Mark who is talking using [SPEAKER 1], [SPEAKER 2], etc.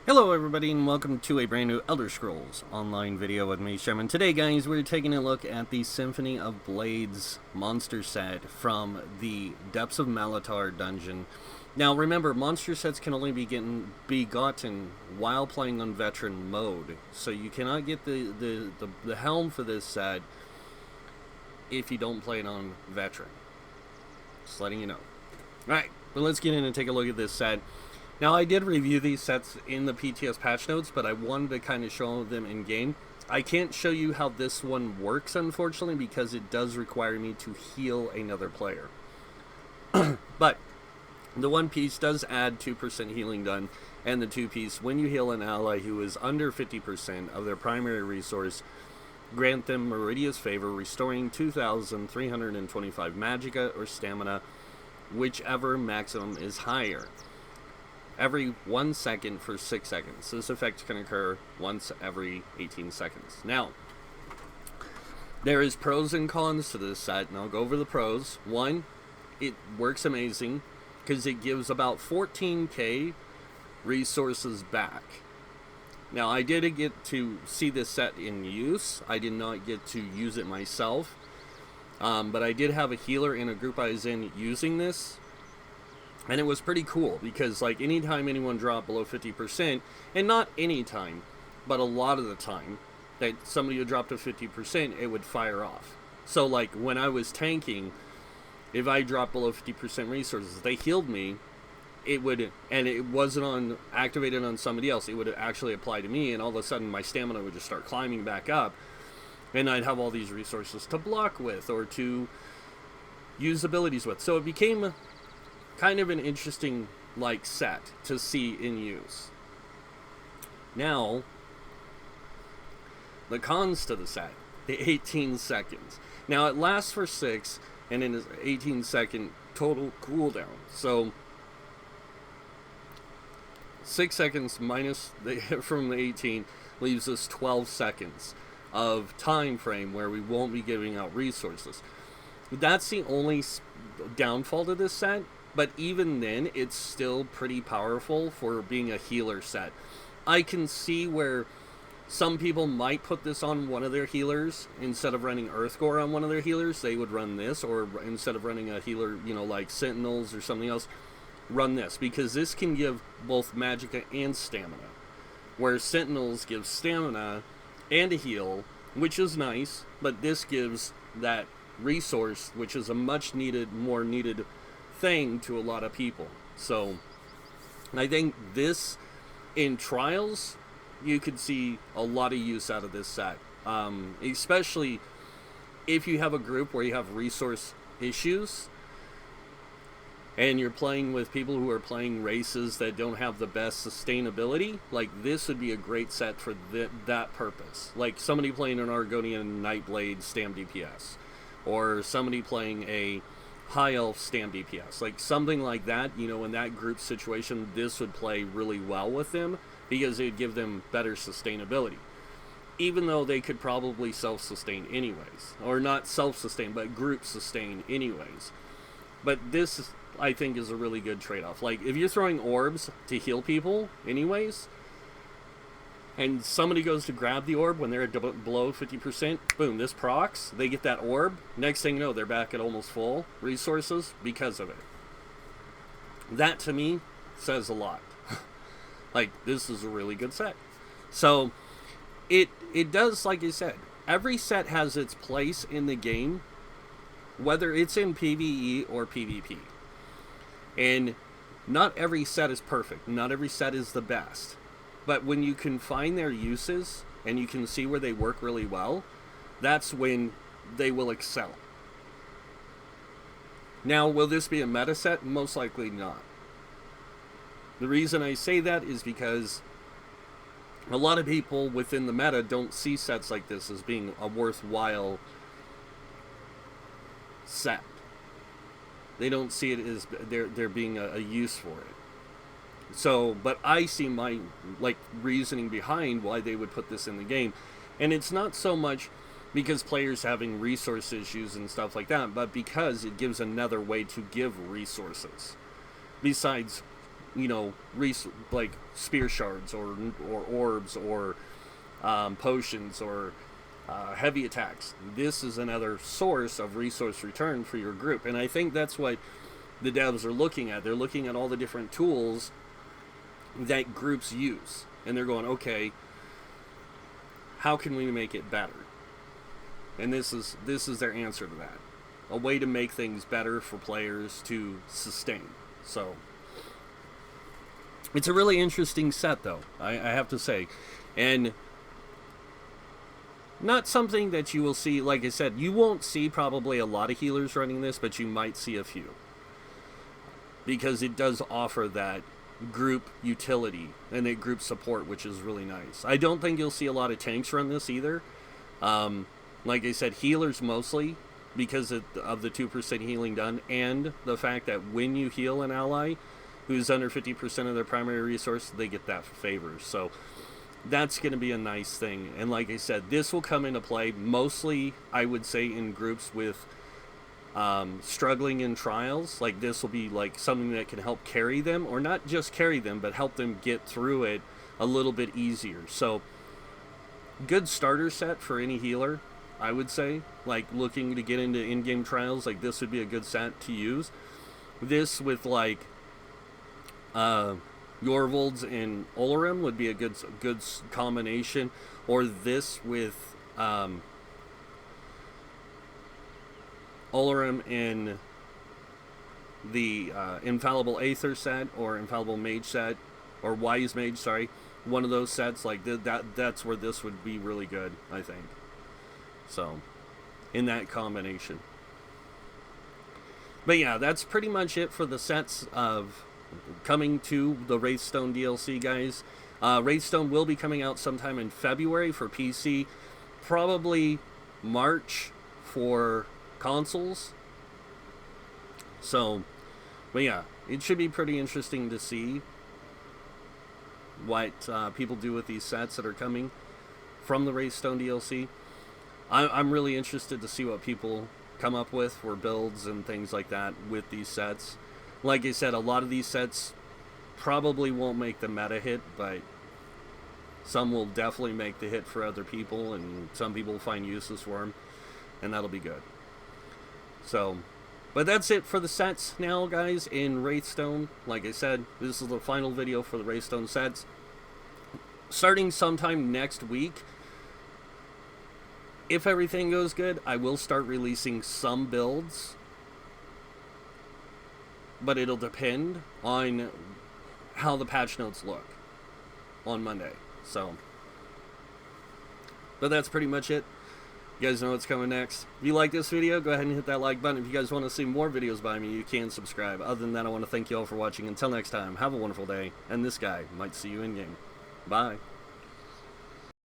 [SPEAKER 1] Hello everybody and welcome to a brand new Elder Scrolls Online video with me, Sherman. Today guys, we're taking a look at the Symphony of Blades monster set from the Depths of Malatar dungeon. Now remember, monster sets can only be gotten while playing on veteran mode, so you cannot get the helm for this set if you don't play it on veteran. Just letting you know. Alright, but let's get in and take a look at this set. Now, I did review these sets in the PTS patch notes, but I wanted to kind of show them in game. I can't show you how this one works, unfortunately, because it does require me to heal another player. But the one piece does add 2% healing done, and the two piece, when you heal an ally who is under 50% of their primary resource, grant them Meridia's Favor, restoring 2,325 magicka or stamina, whichever maximum is higher, every 1 second for 6 seconds. This effect can occur once every 18 seconds. Now, there is pros and cons to this set, and I'll go over the pros. One, it works amazing because it gives about 14k resources back. Now, I did get to see this set in use. I did not get to use it myself, but I did have a healer in a group I was in using this. And it was pretty cool because, like, anytime anyone dropped below 50%, and not any time, but a lot of the time, that somebody would drop to 50%, it would fire off. So, like, when I was tanking, if I dropped below 50% resources, they healed me, it would, and it wasn't activated on somebody else, it would actually apply to me, and all of a sudden my stamina would just start climbing back up, and I'd have all these resources to block with, or to use abilities with. So it became kind of an interesting, like, set to see in use. Now, the cons to the set, the 18 seconds. Now, it lasts for 6, and it is 18-second total cooldown. So, 6 seconds minus from the 18 leaves us 12 seconds of time frame where we won't be giving out resources. That's the only downfall to this set. But even then, it's still pretty powerful for being a healer set. I can see where some people might put this on one of their healers. Instead of running Earthgore on one of their healers, they would run this. Or instead of running a healer, you know, like Sentinels or something else, run this. Because this can give both magicka and stamina. Where Sentinels give stamina and a heal, which is nice. But this gives that resource, which is a much needed, more needed thing to a lot of people. So I think this, in trials, you could see a lot of use out of this set, especially if you have a group where you have resource issues and you're playing with people who are playing races that don't have the best sustainability. Like, this would be a great set for that purpose. Like somebody playing an Argonian Nightblade Stam DPS, or somebody playing a High Elf Stam DPS, like something like that. You know, in that group situation, this would play really well with them because it would give them better sustainability, even though they could probably self-sustain anyways, or not self-sustain but group sustain anyways. But this, I think, is a really good trade-off. Like, if you're throwing orbs to heal people anyways, and somebody goes to grab the orb when they're at below 50%, boom, this procs, they get that orb, next thing you know, they're back at almost full resources because of it. That, to me, says a lot. Like, this is a really good set. So, it does, like I said, every set has its place in the game, whether it's in PvE or PvP. And not every set is perfect. Not every set is the best. But when you can find their uses and you can see where they work really well, that's when they will excel. Now, will this be a meta set? Most likely not. The reason I say that is because a lot of people within the meta don't see sets like this as being a worthwhile set. They don't see it as there being a use for it. So, but I see my, like, reasoning behind why they would put this in the game. And it's not so much because players having resource issues and stuff like that, but because it gives another way to give resources. Besides like spear shards or orbs or potions or heavy attacks. This is another source of resource return for your group, and I think that's what the devs are looking at. They're looking at all the different tools that groups use, and they're going, okay, how can we make it better? And this is their answer to that. A way to make things better for players to sustain. So it's a really interesting set, though, I have to say. And not something that you will see, like I said, you won't see probably a lot of healers running this, but you might see a few. Because it does offer that group utility and that group support, which is really nice. I don't think you'll see a lot of tanks run this either. Like I said, healers mostly, because of the 2% healing done, and the fact that when you heal an ally who's under 50% of their primary resource, they get that favor. So that's going to be a nice thing. And like I said, this will come into play mostly, I would say, in groups with struggling in trials. Like, this will be like something that can help carry them, or not just carry them, but help them get through it a little bit easier. So good starter set for any healer, I would say. Like, looking to get into in-game trials, like, this would be a good set to use. This with like Yorvolds and Olorim would be a good combination, or this with Olorim in the Infallible Aether set, or Infallible Mage set, or Wise Mage, sorry. One of those sets, like that's where this would be really good, I think. So, in that combination. But yeah, that's pretty much it for the sets of coming to the Wrathstone DLC, guys. Wrathstone will be coming out sometime in February for PC, probably March for consoles. So, but yeah, it should be pretty interesting to see what people do with these sets that are coming from the Wrathstone DLC. I'm really interested to see what people come up with for builds and things like that with these sets. Like I said, a lot of these sets probably won't make the meta hit, but some will definitely make the hit for other people, and some people will find uses for them, and that'll be good. So, but that's it for the sets now, guys, in Wrathstone. Like I said, this is the final video for the Wrathstone sets. Starting sometime next week, if everything goes good, I will start releasing some builds, but it'll depend on how the patch notes look on Monday. So, but that's pretty much it. You guys know what's coming next. If you like this video, go ahead and hit that like button. If you guys want to see more videos by me, you can subscribe. Other than that, I want to thank you all for watching. Until next time, have a wonderful day, and this guy might see you in-game. Bye.